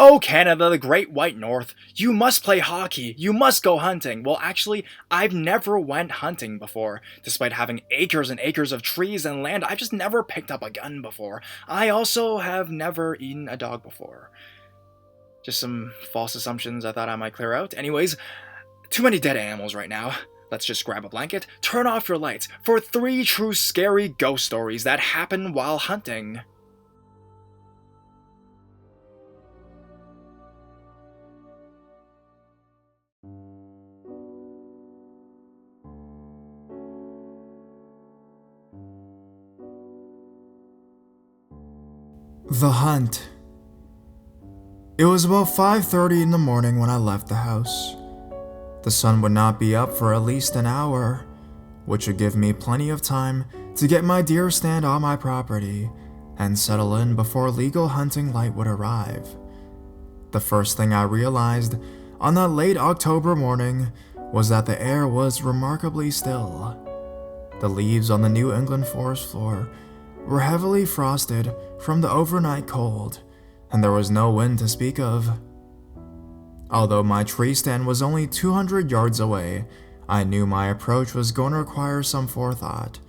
Oh, Canada, the great white north, you must play hockey, you must go hunting. Well, actually, I've never went hunting before. Despite having acres and acres of trees and land, I've just never picked up a gun before. I also have never eaten a dog before. Just some false assumptions I thought I might clear out. Anyways, too many dead animals right now. Let's just grab a blanket, turn off your lights, for 3 true scary ghost stories that happen while hunting. The hunt. It was about 5:30 in the morning when I left the house. The sun would not be up for at least an hour, which would give me plenty of time to get my deer stand on my property and settle in before legal hunting light would arrive. The first thing I realized on that late October morning was that the air was remarkably still. The leaves on the New England forest floor were heavily frosted from the overnight cold, and there was no wind to speak of. Although my tree stand was only 200 yards away, I knew my approach was going to require some forethought.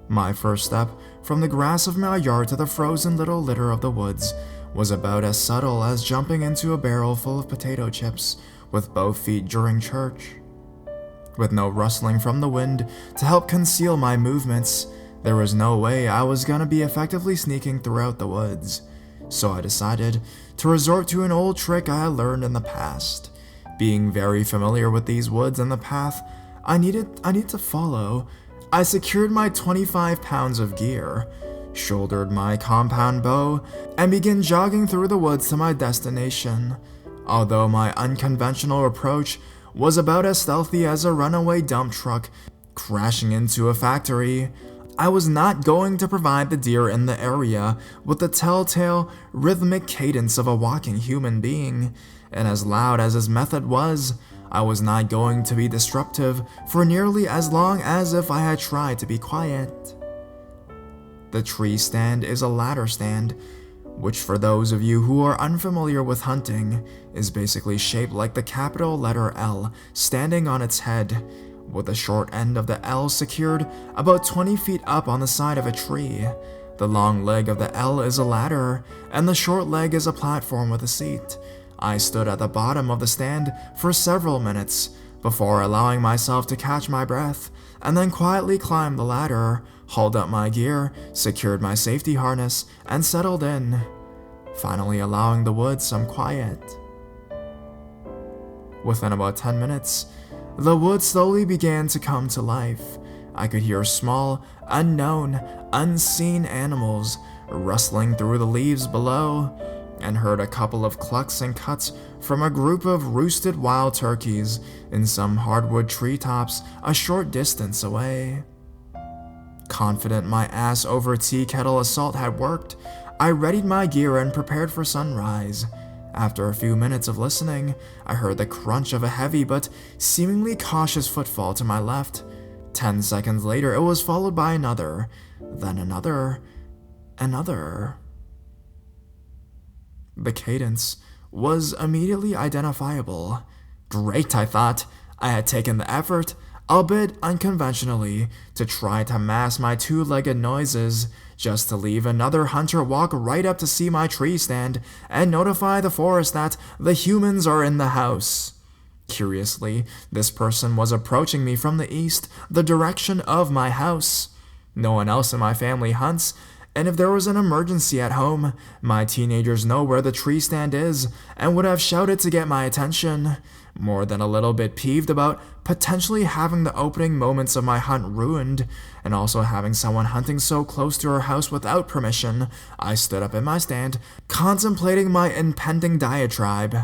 My first step from the grass of my yard to the frozen little litter of the woods was about as subtle as jumping into a barrel full of potato chips with both feet during church. With no rustling from the wind to help conceal my movements, there was no way I was going to be effectively sneaking throughout the woods. So I decided to resort to an old trick I had learned in the past. Being very familiar with these woods and the path I needed to follow, I secured my 25 pounds of gear, shouldered my compound bow, and began jogging through the woods to my destination. Although my unconventional approach was about as stealthy as a runaway dump truck crashing into a factory, I was not going to provide the deer in the area with the telltale, rhythmic cadence of a walking human being, and as loud as his method was, I was not going to be disruptive for nearly as long as if I had tried to be quiet. The tree stand is a ladder stand, which for those of you who are unfamiliar with hunting, is basically shaped like the capital letter L standing on its head, with the short end of the L secured about 20 feet up on the side of a tree. The long leg of the L is a ladder, and the short leg is a platform with a seat. I stood at the bottom of the stand for several minutes before allowing myself to catch my breath, and then quietly climbed the ladder, hauled up my gear, secured my safety harness, and settled in, finally allowing the woods some quiet. Within about 10 minutes, the woods slowly began to come to life. I could hear small, unknown, unseen animals rustling through the leaves below, and heard a couple of clucks and cuts from a group of roosted wild turkeys in some hardwood treetops a short distance away. Confident my ass over tea kettle assault had worked, I readied my gear and prepared for sunrise. After a few minutes of listening, I heard the crunch of a heavy but seemingly cautious footfall to my left. 10 seconds later, it was followed by another, then another. The cadence was immediately identifiable. Great, I thought. I had taken the effort, albeit unconventionally, to try to mask my two-legged noises, just to leave another hunter walk right up to see my tree stand and notify the forest that the humans are in the house. Curiously, this person was approaching me from the east, the direction of my house. No one else in my family hunts, and if there was an emergency at home, my teenagers know where the tree stand is and would have shouted to get my attention. More than a little bit peeved about potentially having the opening moments of my hunt ruined, and also having someone hunting so close to our house without permission, I stood up in my stand, contemplating my impending diatribe.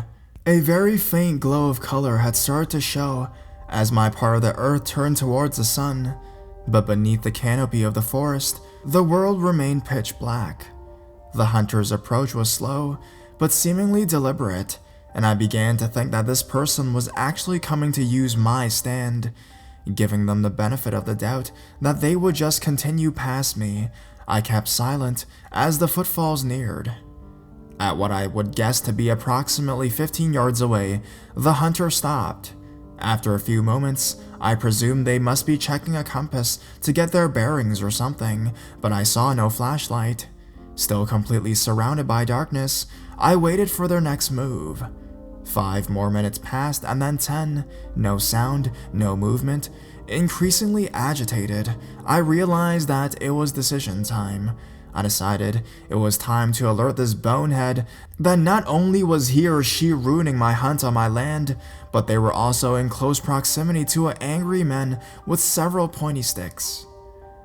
A very faint glow of color had started to show as my part of the earth turned towards the sun, but beneath the canopy of the forest, the world remained pitch black. The hunter's approach was slow, but seemingly deliberate, and I began to think that this person was actually coming to use my stand. Giving them the benefit of the doubt that they would just continue past me, I kept silent as the footfalls neared. At what I would guess to be approximately 15 yards away, the hunter stopped. After a few moments, I presumed they must be checking a compass to get their bearings or something, but I saw no flashlight. Still completely surrounded by darkness, I waited for their next move. 5 more minutes passed, and then 10. No sound, no movement. Increasingly agitated, I realized that it was decision time. I decided it was time to alert this bonehead that not only was he or she ruining my hunt on my land, but they were also in close proximity to angry men with several pointy sticks.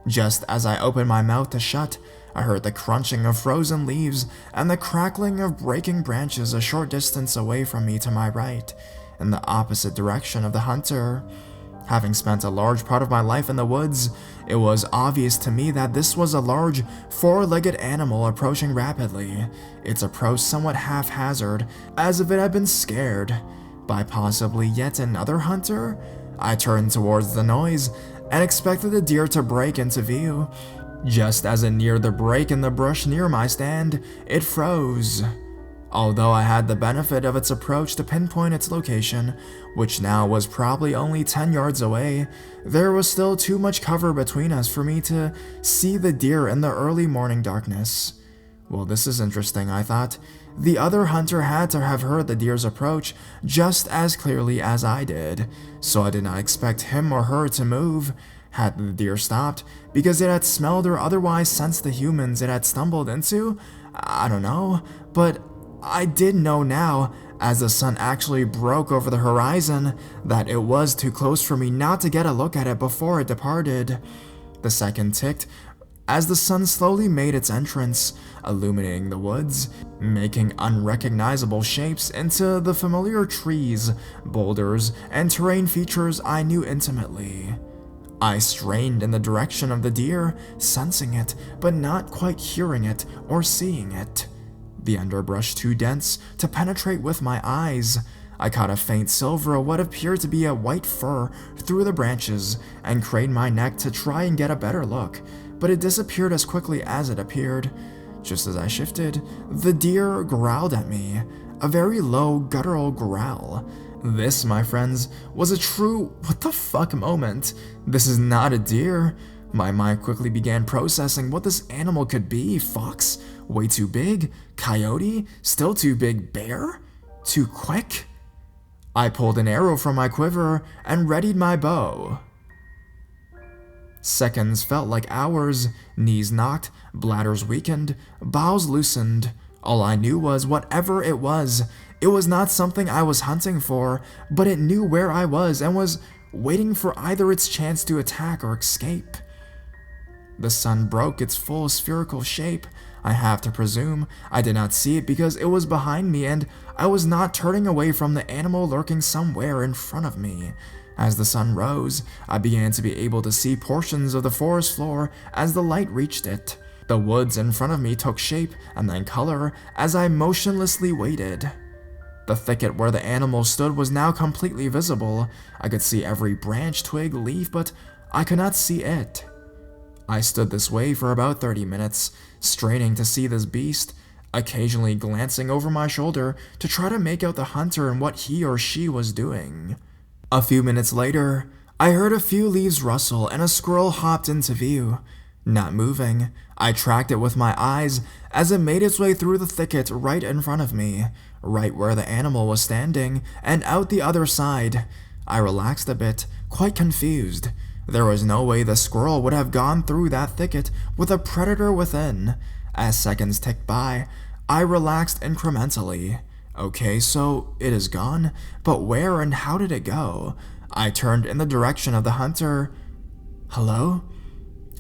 Just as I opened my mouth to shut, I heard the crunching of frozen leaves and the crackling of breaking branches a short distance away from me to my right, in the opposite direction of the hunter. Having spent a large part of my life in the woods, it was obvious to me that this was a large, four-legged animal approaching rapidly, its approach somewhat haphazard, as if it had been scared by possibly yet another hunter. I turned towards the noise and expected the deer to break into view. Just as it neared the break in the brush near my stand, it froze. Although I had the benefit of its approach to pinpoint its location, which now was probably only 10 yards away, there was still too much cover between us for me to see the deer in the early morning darkness. Well, this is interesting, I thought. The other hunter had to have heard the deer's approach just as clearly as I did, so I did not expect him or her to move. Had the deer stopped because it had smelled or otherwise sensed the humans it had stumbled into? I don't know, but I did know now, as the sun actually broke over the horizon, that it was too close for me not to get a look at it before it departed. The second ticked as the sun slowly made its entrance, illuminating the woods, making unrecognizable shapes into the familiar trees, boulders, and terrain features I knew intimately. I strained in the direction of the deer, sensing it, but not quite hearing it or seeing it. The underbrush too dense to penetrate with my eyes. I caught a faint silver of what appeared to be a white fur through the branches and craned my neck to try and get a better look, but it disappeared as quickly as it appeared. Just as I shifted, the deer growled at me, a very low, guttural growl. This, my friends, was a true what the fuck moment. This is not a deer. My mind quickly began processing what this animal could be. Fox? Way too big? Coyote? Still too big? Bear? Too quick? I pulled an arrow from my quiver and readied my bow. Seconds felt like hours, knees knocked, bladders weakened, bowels loosened. All I knew was whatever it was not something I was hunting for, but it knew where I was and was waiting for either its chance to attack or escape. The sun broke its full spherical shape. I have to presume I did not see it because it was behind me and I was not turning away from the animal lurking somewhere in front of me. As the sun rose, I began to be able to see portions of the forest floor as the light reached it. The woods in front of me took shape and then color as I motionlessly waited. The thicket where the animal stood was now completely visible. I could see every branch, twig, leaf, but I could not see it. I stood this way for about 30 minutes, straining to see this beast, occasionally glancing over my shoulder to try to make out the hunter and what he or she was doing. A few minutes later, I heard a few leaves rustle and a squirrel hopped into view. Not moving, I tracked it with my eyes as it made its way through the thicket right in front of me, right where the animal was standing, and out the other side. I relaxed a bit, quite confused. There was no way the squirrel would have gone through that thicket with a predator within. As seconds ticked by, I relaxed incrementally. Okay, so it is gone, but where and how did it go? I turned in the direction of the hunter. Hello?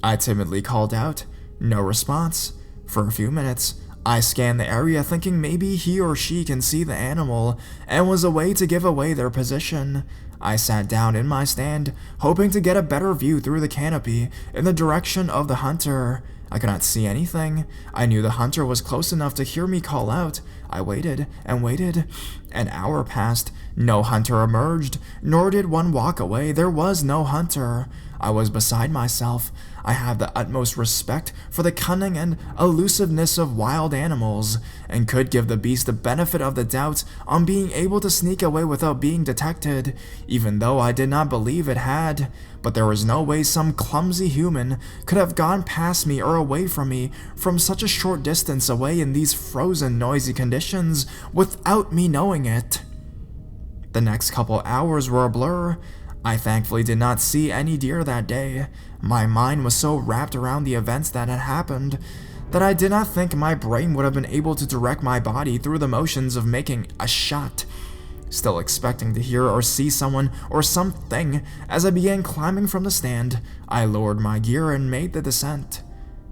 I timidly called out. No response. For a few minutes, I scanned the area thinking maybe he or she can see the animal and was a way to give away their position. I sat down in my stand, hoping to get a better view through the canopy in the direction of the hunter. I could not see anything. I knew the hunter was close enough to hear me call out. I waited and waited. An hour passed. No hunter emerged, nor did one walk away. There was no hunter. I was beside myself. I have the utmost respect for the cunning and elusiveness of wild animals, and could give the beast the benefit of the doubt on being able to sneak away without being detected, even though I did not believe it had. But there was no way some clumsy human could have gone past me or away from me from such a short distance away in these frozen, noisy conditions without me knowing it. The next couple hours were a blur. I thankfully did not see any deer that day. My mind was so wrapped around the events that had happened that I did not think my brain would have been able to direct my body through the motions of making a shot. Still expecting to hear or see someone or something, as I began climbing from the stand, I lowered my gear and made the descent.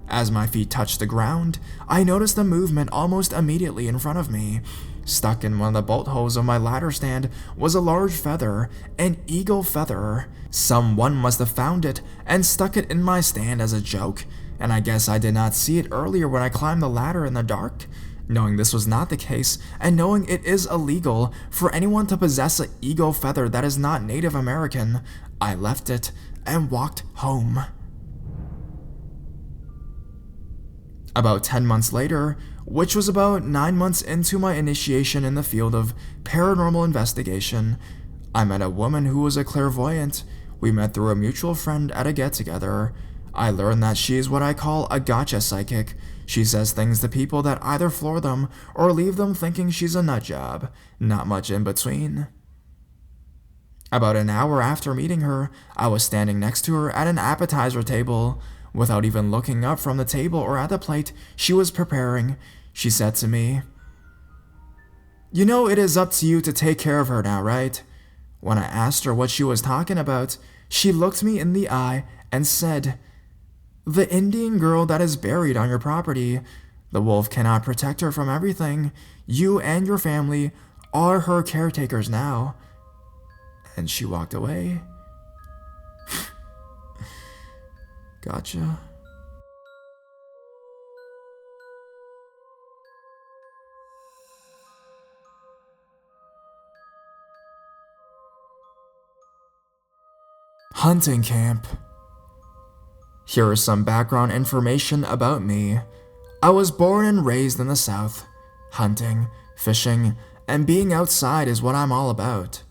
As my feet touched the ground, I noticed a movement almost immediately in front of me. Stuck in one of the bolt holes of my ladder stand was a large feather, an eagle feather. Someone must have found it and stuck it in my stand as a joke, and I guess I did not see it earlier when I climbed the ladder in the dark. Knowing this was not the case, and knowing it is illegal for anyone to possess an eagle feather that is not Native American, I left it and walked home. About 10 months later, which was about 9 months into my initiation in the field of paranormal investigation, I met a woman who was a clairvoyant. We met through a mutual friend at a get-together. I learned that she is what I call a gotcha psychic. She says things to people that either floor them or leave them thinking she's a nut job, not much in between. About an hour after meeting her, I was standing next to her at an appetizer table. Without even looking up from the table or at the plate she was preparing, she said to me, "You know it is up to you to take care of her now, right?" When I asked her what she was talking about, she looked me in the eye and said, "The Indian girl that is buried on your property. The wolf cannot protect her from everything. You and your family are her caretakers now." And she walked away. Gotcha. Hunting camp. Here is some background information about me. I was born and raised in the South. Hunting, fishing, and being outside is what I'm all about.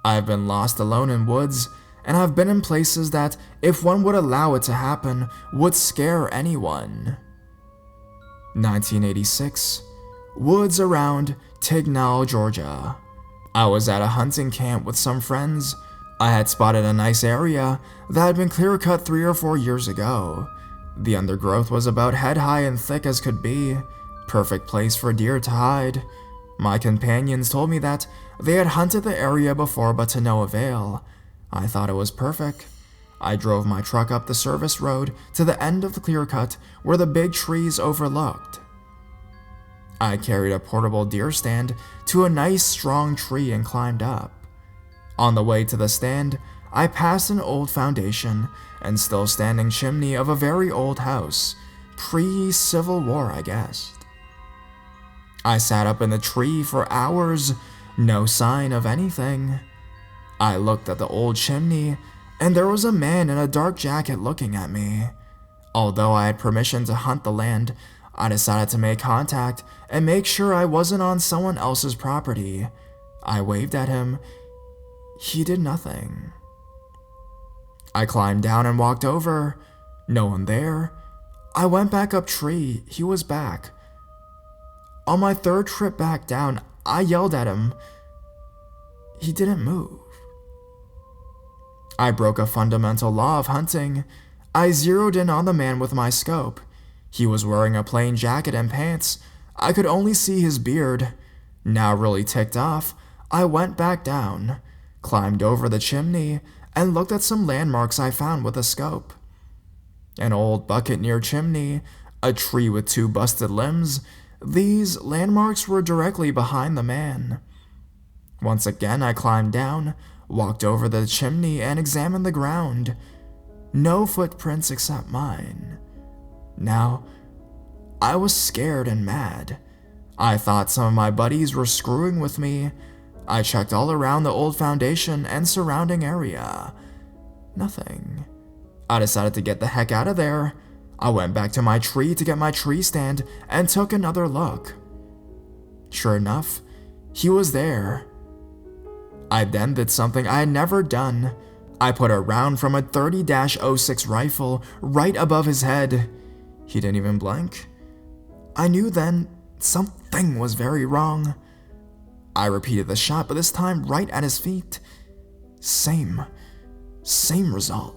I've been lost alone in woods, and I've been in places that, if one would allow it to happen, would scare anyone. 1986. Woods around Tignall, Georgia. I was at a hunting camp with some friends. I had spotted a nice area that had been clear-cut 3 or 4 years ago. The undergrowth was about head-high and thick as could be. Perfect place for deer to hide. My companions told me that they had hunted the area before but to no avail. I thought it was perfect. I drove my truck up the service road to the end of the clear cut where the big trees overlooked. I carried a portable deer stand to a nice strong tree and climbed up. On the way to the stand, I passed an old foundation and still standing chimney of a very old house, pre-Civil War, I guess. I sat up in the tree for hours, no sign of anything. I looked at the old chimney, and there was a man in a dark jacket looking at me. Although I had permission to hunt the land, I decided to make contact and make sure I wasn't on someone else's property. I waved at him. He did nothing. I climbed down and walked over. No one there. I went back up tree. He was back. On my third trip back down, I yelled at him. He didn't move. I broke a fundamental law of hunting. I zeroed in on the man with my scope. He was wearing a plain jacket and pants. I could only see his beard. Now really ticked off, I went back down, climbed over the chimney, and looked at some landmarks I found with a scope. An old bucket near chimney, a tree with 2 busted limbs. These landmarks were directly behind the man. Once again I climbed down, walked over the chimney and examined the ground. No footprints except mine. Now, I was scared and mad. I thought some of my buddies were screwing with me. I checked all around the old foundation and surrounding area. Nothing. I decided to get the heck out of there. I went back to my tree to get my tree stand and took another look. Sure enough, he was there. I then did something I had never done. I put a round from a 30-06 rifle right above his head. He didn't even blink. I knew then something was very wrong. I repeated the shot, but this time right at his feet. Same result.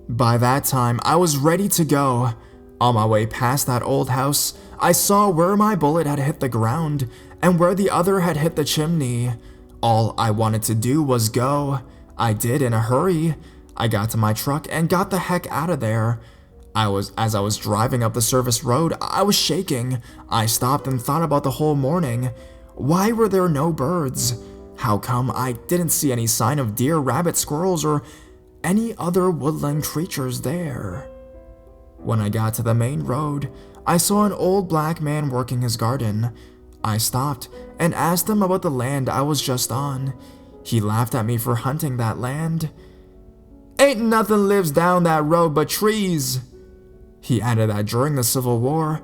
By that time, I was ready to go. On my way past that old house, I saw where my bullet had hit the ground and where the other had hit the chimney. All I wanted to do was go. I did in a hurry. I got to my truck and got the heck out of there. As I was driving up the service road, I was shaking. I stopped and thought about the whole morning. Why were there no birds? How come I didn't see any sign of deer, rabbit, squirrels, or any other woodland creatures there? When I got to the main road, I saw an old black man working his garden. I stopped and asked him about the land I was just on. He laughed at me for hunting that land. "Ain't nothing lives down that road but trees." He added that during the Civil War,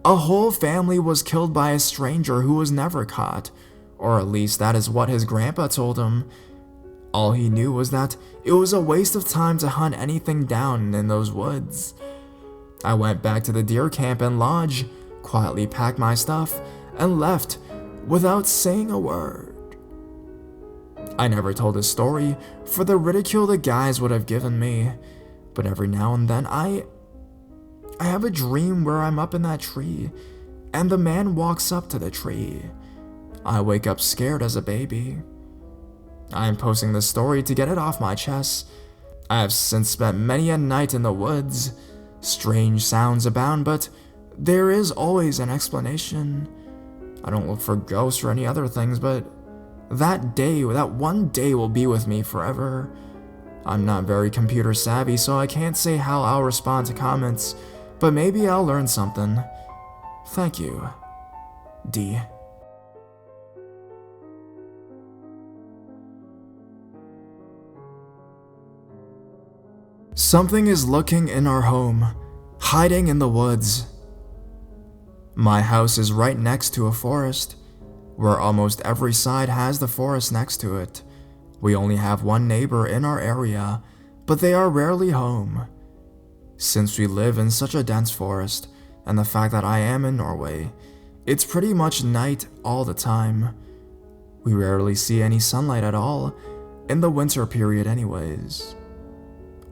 a whole family was killed by a stranger who was never caught, or at least that is what his grandpa told him. All he knew was that it was a waste of time to hunt anything down in those woods. I went back to the deer camp and lodge, quietly packed my stuff, and left without saying a word. I never told this story for the ridicule the guys would have given me, but every now and then I have a dream where I'm up in that tree, and the man walks up to the tree. I wake up scared as a baby. I am posting this story to get it off my chest. I have since spent many a night in the woods. Strange sounds abound, but there is always an explanation. I don't look for ghosts or any other things, but that one day will be with me forever. I'm not very computer savvy, so I can't say how I'll respond to comments, but maybe I'll learn something. Thank you, D. Something is looking in our home, hiding in the woods. My house is right next to a forest, where almost every side has the forest next to it. We only have one neighbor in our area, but they are rarely home. Since we live in such a dense forest, and the fact that I am in Norway, it's pretty much night all the time. We rarely see any sunlight at all, in the winter period anyways.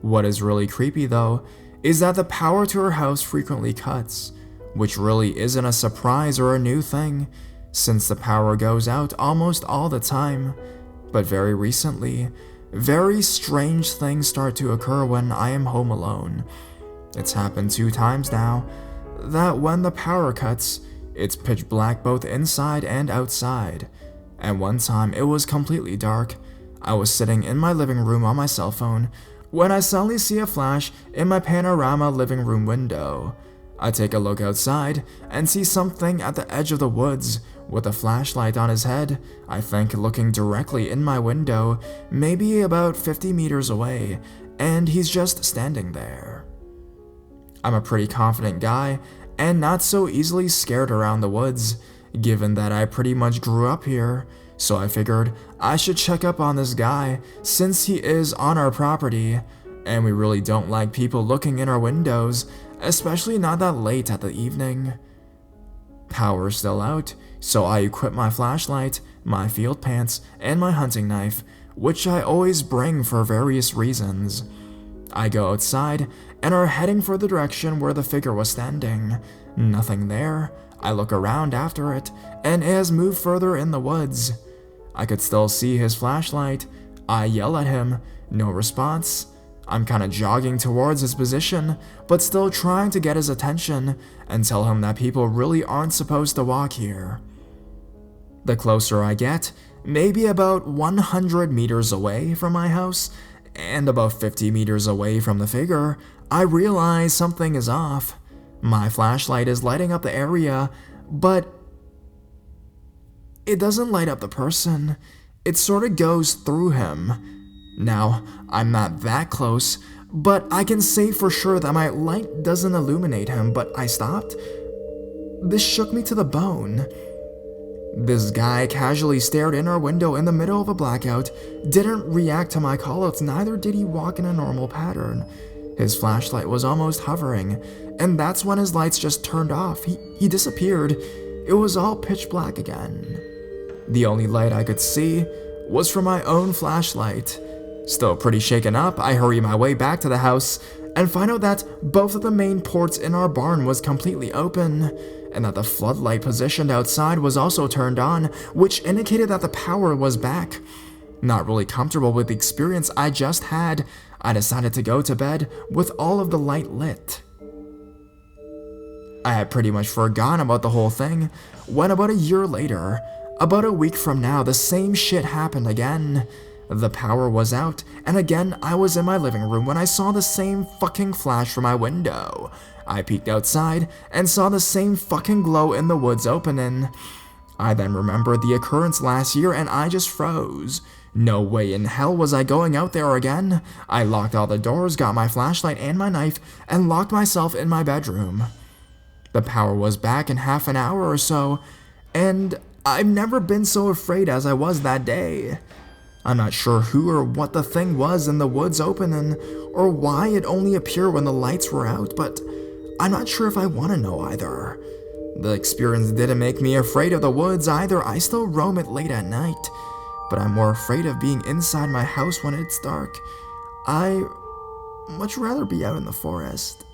What is really creepy though, is that the power to our house frequently cuts, which really isn't a surprise or a new thing, since the power goes out almost all the time. But very recently, very strange things start to occur when I am home alone. It's happened 2 times now, that when the power cuts, it's pitch black both inside and outside. And one time it was completely dark. I was sitting in my living room on my cell phone when I suddenly see a flash in my panorama living room window. I take a look outside and see something at the edge of the woods with a flashlight on his head, I think looking directly in my window, maybe about 50 meters away, and he's just standing there. I'm a pretty confident guy and not so easily scared around the woods, given that I pretty much grew up here, so I figured I should check up on this guy since he is on our property, and we really don't like people looking in our windows, especially not that late at the evening. Power's still out, so I equip my flashlight, my field pants, and my hunting knife, which I always bring for various reasons. I go outside and are heading for the direction where the figure was standing. Nothing there. I look around after it, and it has moved further in the woods. I could still see his flashlight. I yell at him, no response. I'm kinda jogging towards his position, but still trying to get his attention and tell him that people really aren't supposed to walk here. The closer I get, maybe about 100 meters away from my house, and about 50 meters away from the figure, I realize something is off. My flashlight is lighting up the area, but it doesn't light up the person. It sort of goes through him. Now, I'm not that close, but I can say for sure that my light doesn't illuminate him, but I stopped. This shook me to the bone. This guy casually stared in our window in the middle of a blackout, didn't react to my callouts, neither did he walk in a normal pattern. His flashlight was almost hovering, and that's when his lights just turned off. He disappeared. It was all pitch black again. The only light I could see was from my own flashlight. Still pretty shaken up, I hurry my way back to the house and find out that both of the main ports in our barn was completely open, and that the floodlight positioned outside was also turned on, which indicated that the power was back. Not really comfortable with the experience I just had, I decided to go to bed with all of the light lit. I had pretty much forgotten about the whole thing when about a year later, about a week from now, the same shit happened again. The power was out, and again I was in my living room when I saw the same fucking flash from my window. I peeked outside and saw the same fucking glow in the woods opening. I then remembered the occurrence last year and I just froze. No way in hell was I going out there again. I locked all the doors, got my flashlight and my knife, and locked myself in my bedroom. The power was back in half an hour or so, and I've never been so afraid as I was that day. I'm not sure who or what the thing was in the woods opening, or why it only appeared when the lights were out, but I'm not sure if I want to know either. The experience didn't make me afraid of the woods either. I still roam it late at night, but I'm more afraid of being inside my house when it's dark. I much rather be out in the forest.